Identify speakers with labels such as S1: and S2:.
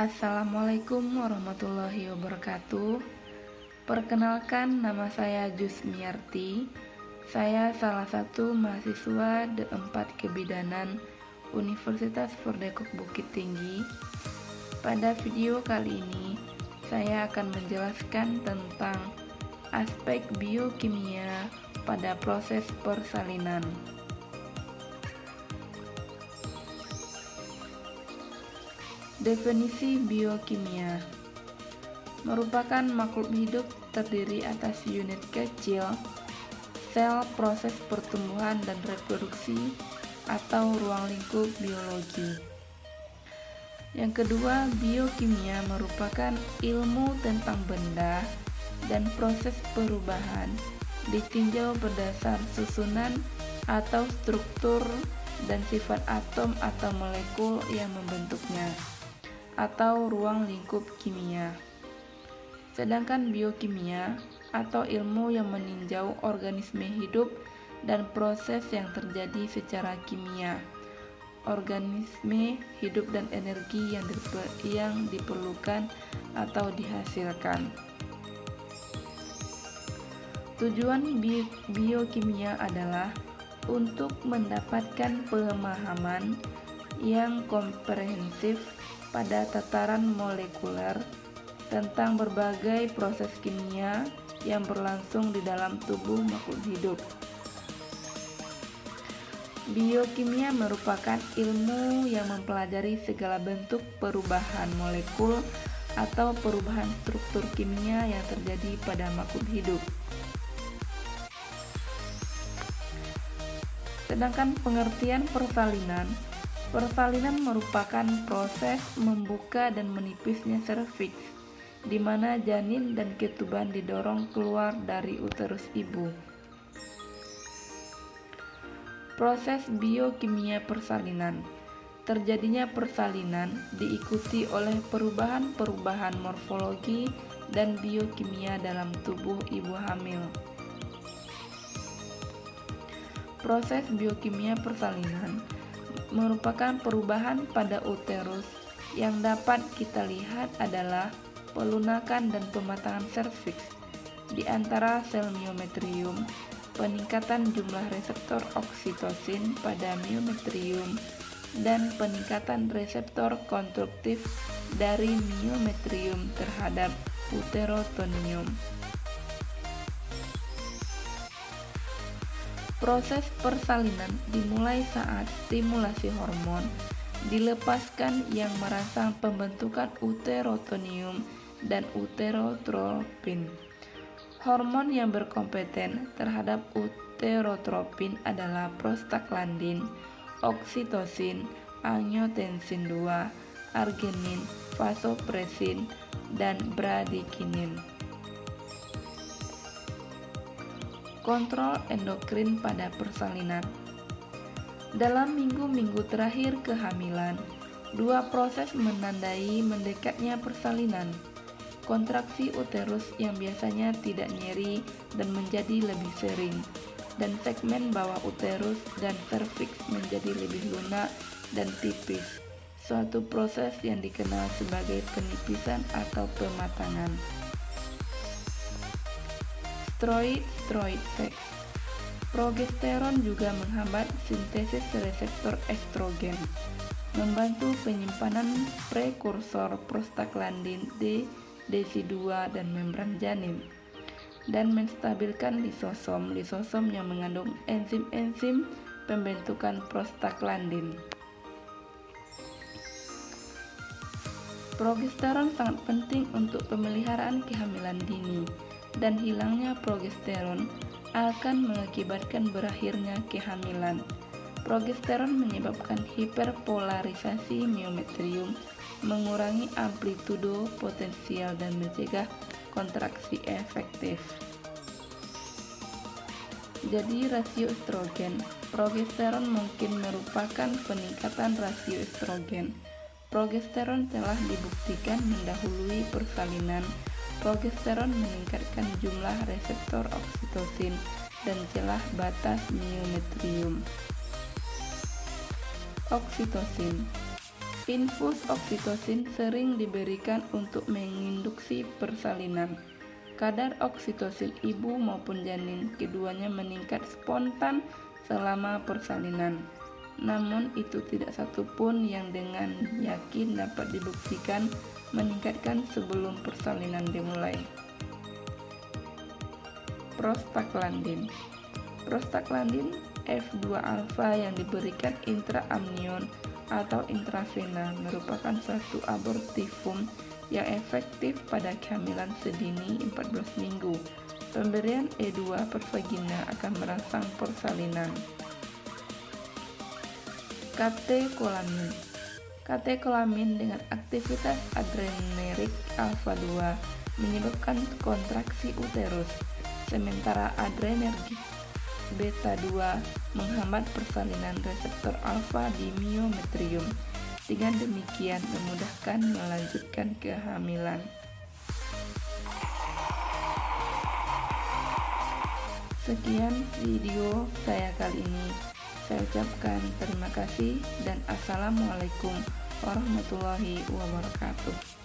S1: Assalamualaikum warahmatullahi wabarakatuh. Perkenalkan, nama saya Jusmiarti. Saya salah satu mahasiswa D4 Kebidanan Universitas Fordekok Bukit Tinggi. Pada video kali ini, saya akan menjelaskan tentang aspek biokimia pada proses persalinan. Definisi biokimia merupakan makhluk hidup terdiri atas unit kecil, sel, proses pertumbuhan dan reproduksi, atau ruang lingkup biologi. Yang kedua, biokimia merupakan ilmu tentang benda dan proses perubahan ditinjau berdasar susunan atau struktur dan sifat atom atau molekul yang membentuknya, atau ruang lingkup kimia. Sedangkan biokimia atau ilmu yang meninjau organisme hidup dan proses yang terjadi secara kimia, organisme hidup dan energi yang diperlukan atau dihasilkan. Tujuan biokimia adalah untuk mendapatkan pemahaman yang komprehensif pada tataran molekuler tentang berbagai proses kimia yang berlangsung di dalam tubuh makhluk hidup. Biokimia merupakan ilmu yang mempelajari segala bentuk perubahan molekul atau perubahan struktur kimia yang terjadi pada makhluk hidup. Sedangkan pengertian persalinan merupakan proses membuka dan menipisnya serviks, di mana janin dan ketuban didorong keluar dari uterus ibu. Proses biokimia persalinan. Terjadinya persalinan diikuti oleh perubahan-perubahan morfologi dan biokimia dalam tubuh ibu hamil. Proses biokimia persalinan merupakan perubahan pada uterus. Yang dapat kita lihat adalah pelunakan dan pematangan serviks di antara sel miometrium, peningkatan jumlah reseptor oksitosin pada miometrium, dan peningkatan reseptor konstruktif dari miometrium terhadap uterotonium. Proses persalinan dimulai saat stimulasi hormon dilepaskan yang merangsang pembentukan uterotonium dan uterotropin. Hormon yang berkompeten terhadap uterotropin adalah prostaglandin, oksitosin, angiotensin II, arginin, vasopresin, dan bradikinin. Kontrol endokrin pada persalinan. Dalam minggu-minggu terakhir kehamilan, dua proses menandai mendekatnya persalinan. Kontraksi uterus yang biasanya tidak nyeri dan menjadi lebih sering, dan segmen bawah uterus dan serviks menjadi lebih lunak dan tipis, suatu proses yang dikenal sebagai penipisan atau pematangan. Steroid seks. Progesteron juga menghambat sintesis reseptor estrogen, membantu penyimpanan prekursor prostaglandin D, DC2 dan membran janin, dan menstabilkan lisosom yang mengandung enzim-enzim pembentukan prostaglandin. Progesteron sangat penting untuk pemeliharaan kehamilan dini, dan hilangnya progesteron akan mengakibatkan berakhirnya kehamilan. Progesteron menyebabkan hiperpolarisasi miometrium, mengurangi amplitudo potensial dan mencegah kontraksi efektif. Jadi rasio estrogen, progesteron mungkin merupakan peningkatan rasio estrogen. Progesteron telah dibuktikan mendahului persalinan. Progesteron meningkatkan jumlah reseptor oksitosin dan celah batas miometrium. Oksitosin. Infus oksitosin sering diberikan untuk menginduksi persalinan. Kadar oksitosin ibu maupun janin keduanya meningkat spontan selama persalinan. Namun itu tidak satupun yang dengan yakin dapat dibuktikan meningkatkan sebelum persalinan dimulai. Prostaglandin. Prostaglandin F2 alfa yang diberikan intraamnion atau intravena merupakan suatu abortifum yang efektif pada kehamilan sedini 14 minggu. Pemberian E2 per vagina akan merangsang persalinan. Katekolamin. Katekolamin dengan aktivitas adrenergik alfa 2 menyebabkan kontraksi uterus, sementara adrenergik beta 2 menghambat persalinan reseptor alfa di miometrium. Dengan demikian memudahkan melanjutkan kehamilan. Sekian video saya kali ini. Saya ucapkan terima kasih dan assalamualaikum warahmatullahi wabarakatuh.